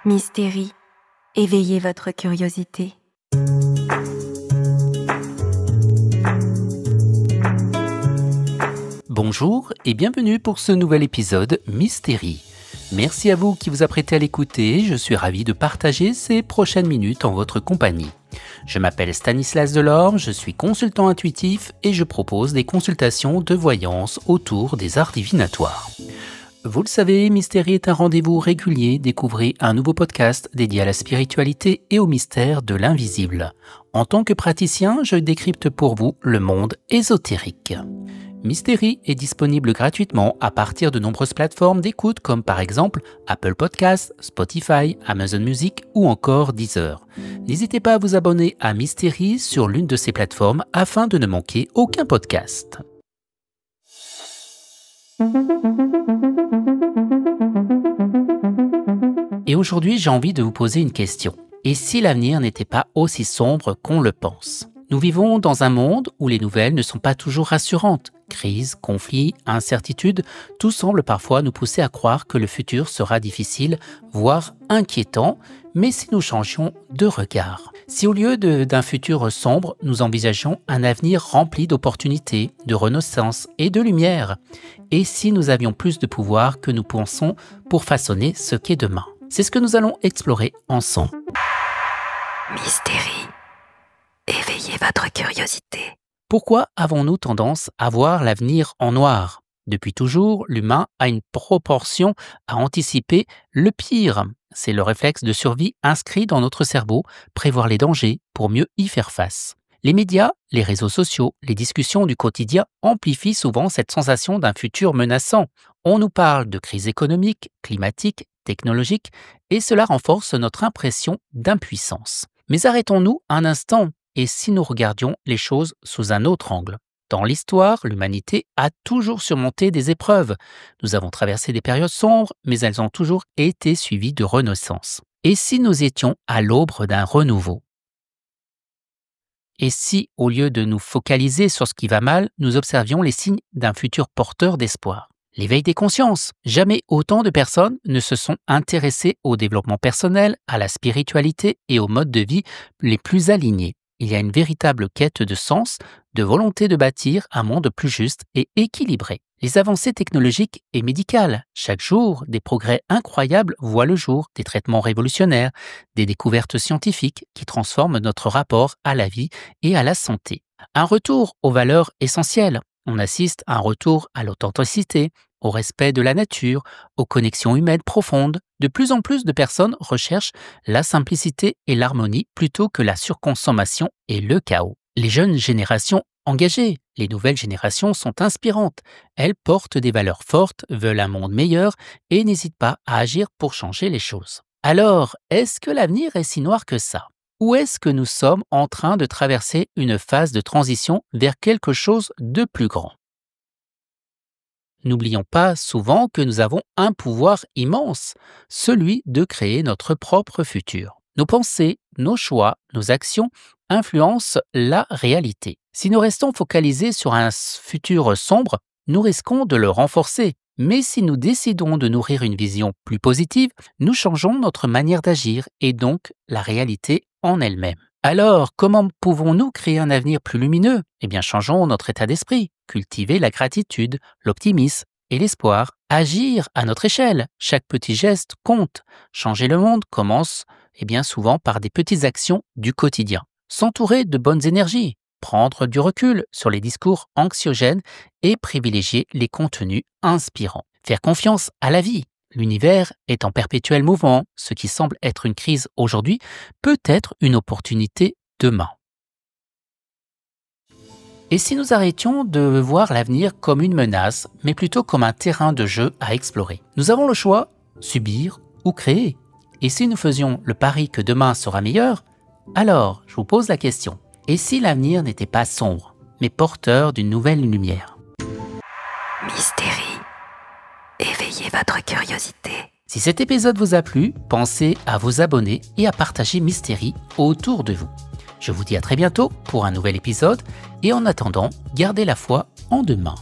Mystérie, éveillez votre curiosité. Bonjour et bienvenue pour ce nouvel épisode Mystérie. Merci à vous qui vous apprêtez à l'écouter, je suis ravi de partager ces prochaines minutes en votre compagnie. Je m'appelle Stanislas Delorme, je suis consultant intuitif et je propose des consultations de voyance autour des arts divinatoires. Vous le savez, Mystérie est un rendez-vous régulier, découvrez un nouveau podcast dédié à la spiritualité et au mystère de l'invisible. En tant que praticien, je décrypte pour vous le monde ésotérique. Mystérie est disponible gratuitement à partir de nombreuses plateformes d'écoute comme par exemple Apple Podcasts, Spotify, Amazon Music ou encore Deezer. N'hésitez pas à vous abonner à Mystérie sur l'une de ces plateformes afin de ne manquer aucun podcast. Et aujourd'hui, j'ai envie de vous poser une question. Et si l'avenir n'était pas aussi sombre qu'on le pense ? Nous vivons dans un monde où les nouvelles ne sont pas toujours rassurantes. Crise, conflits, incertitudes, tout semble parfois nous pousser à croire que le futur sera difficile, voire inquiétant, mais si nous changions de regard. Si au lieu d'un futur sombre, nous envisageons un avenir rempli d'opportunités, de renaissance et de lumière, et si nous avions plus de pouvoir que nous pensons pour façonner ce qu'est demain. C'est ce que nous allons explorer ensemble. Mystérie, éveillez votre curiosité. Pourquoi avons-nous tendance à voir l'avenir en noir ? Depuis toujours, l'humain a une proportion à anticiper le pire. C'est le réflexe de survie inscrit dans notre cerveau, prévoir les dangers pour mieux y faire face. Les médias, les réseaux sociaux, les discussions du quotidien amplifient souvent cette sensation d'un futur menaçant. On nous parle de crise économique, climatique, technologique, et cela renforce notre impression d'impuissance. Mais arrêtons-nous un instant. Et si nous regardions les choses sous un autre angle ? Dans l'histoire, l'humanité a toujours surmonté des épreuves. Nous avons traversé des périodes sombres, mais elles ont toujours été suivies de renaissance. Et si nous étions à l'aube d'un renouveau ? Et si, au lieu de nous focaliser sur ce qui va mal, nous observions les signes d'un futur porteur d'espoir ? L'éveil des consciences. Jamais autant de personnes ne se sont intéressées au développement personnel, à la spiritualité et aux modes de vie les plus alignés. Il y a une véritable quête de sens, de volonté de bâtir un monde plus juste et équilibré. Les avancées technologiques et médicales. Chaque jour, des progrès incroyables voient le jour, des traitements révolutionnaires, des découvertes scientifiques qui transforment notre rapport à la vie et à la santé. Un retour aux valeurs essentielles. On assiste à un retour à l'authenticité, au respect de la nature, aux connexions humaines profondes. De plus en plus de personnes recherchent la simplicité et l'harmonie plutôt que la surconsommation et le chaos. Les jeunes générations engagées, les nouvelles générations sont inspirantes. Elles portent des valeurs fortes, veulent un monde meilleur et n'hésitent pas à agir pour changer les choses. Alors, est-ce que l'avenir est si noir que ça ? Ou est-ce que nous sommes en train de traverser une phase de transition vers quelque chose de plus grand ? N'oublions pas souvent que nous avons un pouvoir immense, celui de créer notre propre futur. Nos pensées, nos choix, nos actions influencent la réalité. Si nous restons focalisés sur un futur sombre, nous risquons de le renforcer. Mais si nous décidons de nourrir une vision plus positive, nous changeons notre manière d'agir et donc la réalité en elle-même. Alors, comment pouvons-nous créer un avenir plus lumineux ? Eh bien, changeons notre état d'esprit, cultiver la gratitude, l'optimisme et l'espoir, agir à notre échelle. Chaque petit geste compte. Changer le monde commence bien souvent par des petites actions du quotidien. S'entourer de bonnes énergies, prendre du recul sur les discours anxiogènes et privilégier les contenus inspirants. Faire confiance à la vie. L'univers est en perpétuel mouvement. Ce qui semble être une crise aujourd'hui peut être une opportunité demain. Et si nous arrêtions de voir l'avenir comme une menace, mais plutôt comme un terrain de jeu à explorer ? Nous avons le choix, subir ou créer. Et si nous faisions le pari que demain sera meilleur, alors je vous pose la question. Et si l'avenir n'était pas sombre, mais porteur d'une nouvelle lumière ? Mystérie, éveillez votre curiosité. Si cet épisode vous a plu, pensez à vous abonner et à partager Mystérie autour de vous. Je vous dis à très bientôt pour un nouvel épisode et en attendant, gardez la foi en demain.